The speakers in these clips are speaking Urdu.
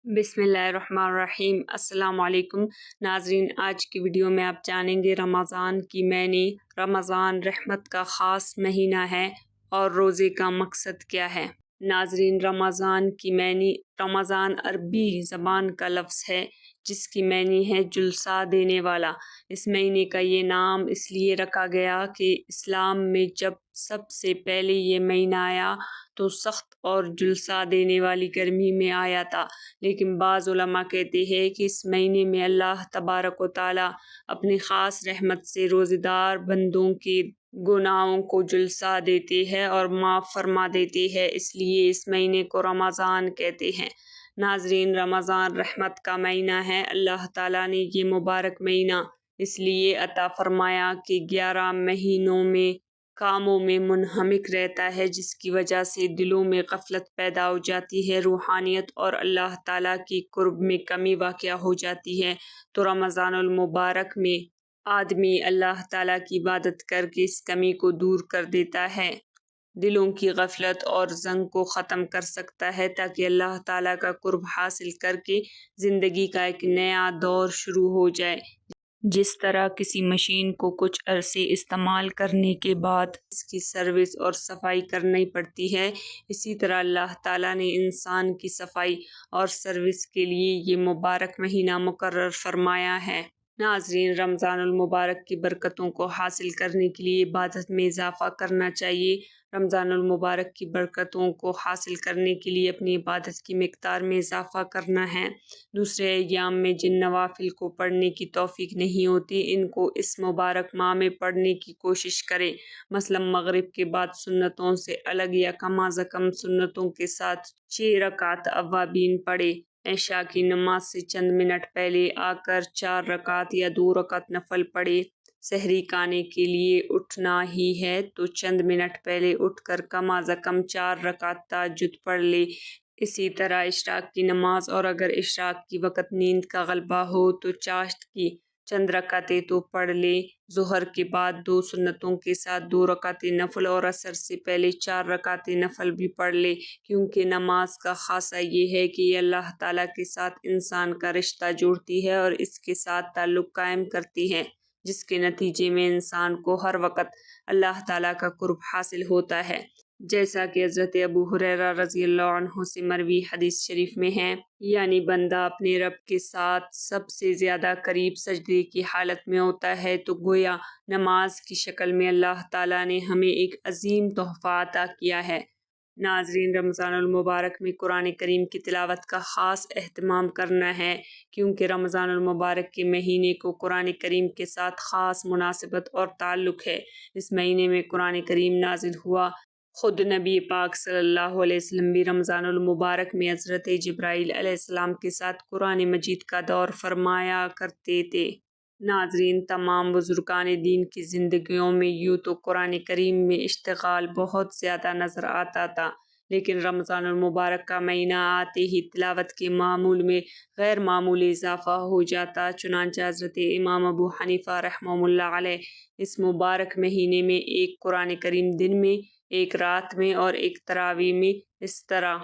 بسم اللہ الرحمن الرحیم۔ السلام علیکم ناظرین، آج کی ویڈیو میں آپ جانیں گے رمضان کی معنی۔ رمضان رحمت کا خاص مہینہ ہے اور روزے کا مقصد کیا ہے؟ ناظرین، رمضان کی معنی، رمضان عربی زبان کا لفظ ہے جس کی معنی ہے جلسہ دینے والا۔ اس مہینے کا یہ نام اس لیے رکھا گیا کہ اسلام میں جب سب سے پہلے یہ مہینہ آیا تو سخت اور جلسہ دینے والی گرمی میں آیا تھا، لیکن بعض علماء کہتے ہیں کہ اس مہینے میں اللہ تبارک و تعالیٰ اپنی خاص رحمت سے روزہ دار بندوں کے گناہوں کو جلسہ دیتے ہیں اور معاف فرما دیتے ہیں، اس لیے اس مہینے کو رمضان کہتے ہیں۔ ناظرین، رمضان رحمت کا مہینہ ہے۔ اللہ تعالیٰ نے یہ مبارک مہینہ اس لیے عطا فرمایا کہ 11 مہینوں میں کاموں میں منہمک رہتا ہے، جس کی وجہ سے دلوں میں غفلت پیدا ہو جاتی ہے، روحانیت اور اللہ تعالیٰ کی قرب میں کمی واقع ہو جاتی ہے۔ تو رمضان المبارک میں آدمی اللہ تعالیٰ کی عبادت کر کے اس کمی کو دور کر دیتا ہے، دلوں کی غفلت اور زنگ کو ختم کر سکتا ہے، تاکہ اللہ تعالیٰ کا قرب حاصل کر کے زندگی کا ایک نیا دور شروع ہو جائے۔ جس طرح کسی مشین کو کچھ عرصے استعمال کرنے کے بعد اس کی سروس اور صفائی کرنی پڑتی ہے، اسی طرح اللہ تعالیٰ نے انسان کی صفائی اور سروس کے لیے یہ مبارک مہینہ مقرر فرمایا ہے۔ ناظرین، رمضان المبارک کی برکتوں کو حاصل کرنے کے لیے عبادت میں اضافہ کرنا چاہیے۔ رمضان المبارک کی برکتوں کو حاصل کرنے کے لیے اپنی عبادت کی مقدار میں اضافہ کرنا ہے۔ دوسرے ایام میں جن نوافل کو پڑھنے کی توفیق نہیں ہوتی، ان کو اس مبارک ماہ میں پڑھنے کی کوشش کرے۔ مثلاً مغرب کے بعد سنتوں سے الگ یا کم از کم سنتوں کے ساتھ 6 رکعت اوابین پڑھے۔ عشاء کی نماز سے چند منٹ پہلے آ کر 4 رکعت یا 2 رکعت نفل پڑھے۔ سحری کھانے کے لیے اٹھنا ہی ہے تو چند منٹ پہلے اٹھ کر کم از کم 4 رکعت تہجد پڑھ لے۔ اسی طرح اشراق کی نماز، اور اگر اشراق کی وقت نیند کا غلبہ ہو تو چاشت کی چند رکعتیں تو پڑھ لے۔ ظہر کے بعد 2 سنتوں کے ساتھ 2 رکعتیں نفل اور عصر سے پہلے 4 رکعتیں نفل بھی پڑھ لے، کیونکہ نماز کا خاصہ یہ ہے کہ یہ اللہ تعالیٰ کے ساتھ انسان کا رشتہ جوڑتی ہے اور اس کے ساتھ تعلق قائم کرتی ہے، جس کے نتیجے میں انسان کو ہر وقت اللہ تعالیٰ کا قرب حاصل ہوتا ہے۔ جیسا کہ حضرت ابو ہریرہ رضی اللہ عنہ سے مروی حدیث شریف میں ہے، یعنی بندہ اپنے رب کے ساتھ سب سے زیادہ قریب سجدے کی حالت میں ہوتا ہے، تو گویا نماز کی شکل میں اللہ تعالیٰ نے ہمیں ایک عظیم تحفہ عطا کیا ہے۔ ناظرین، رمضان المبارک میں قرآن کریم کی تلاوت کا خاص اہتمام کرنا ہے، کیونکہ رمضان المبارک کے مہینے کو قرآن کریم کے ساتھ خاص مناسبت اور تعلق ہے۔ اس مہینے میں قرآن کریم نازل ہوا۔ خود نبی پاک صلی اللہ علیہ وسلم بھی رمضان المبارک میں حضرت جبرائیل علیہ السلام کے ساتھ قرآن مجید کا دور فرمایا کرتے تھے۔ ناظرین، تمام بزرگان دین کی زندگیوں میں یوں تو قرآن کریم میں اشتغال بہت زیادہ نظر آتا تھا، لیکن رمضان المبارک کا مہینہ آتے ہی تلاوت کے معمول میں غیر معمولی اضافہ ہو جاتا۔ چنانچہ حضرت امام ابو حنیفہ رحمہ اللہ علیہ اس مبارک مہینے میں ایک قرآن کریم دن میں، ایک رات میں اور ایک تراویح میں اس طرح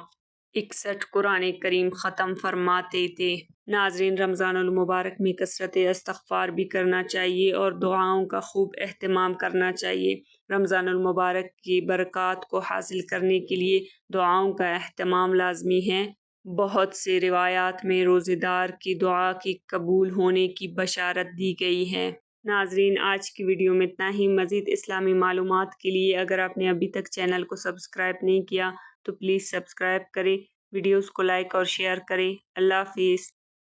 61 قرآن کریم ختم فرماتے تھے۔ ناظرین، رمضان المبارک میں کثرت استغفار بھی کرنا چاہیے اور دعاؤں کا خوب اہتمام کرنا چاہیے۔ رمضان المبارک کی برکات کو حاصل کرنے کے لیے دعاؤں کا اہتمام لازمی ہے۔ بہت سے روایات میں روزہ دار کی دعا کی قبول ہونے کی بشارت دی گئی ہے۔ ناظرین، آج کی ویڈیو میں اتنا ہی۔ مزید اسلامی معلومات کے لیے اگر آپ نے ابھی تک چینل کو سبسکرائب نہیں کیا تو پلیز سبسکرائب کریں، ویڈیوز کو لائک اور شیئر کریں۔ اللہ حافظ۔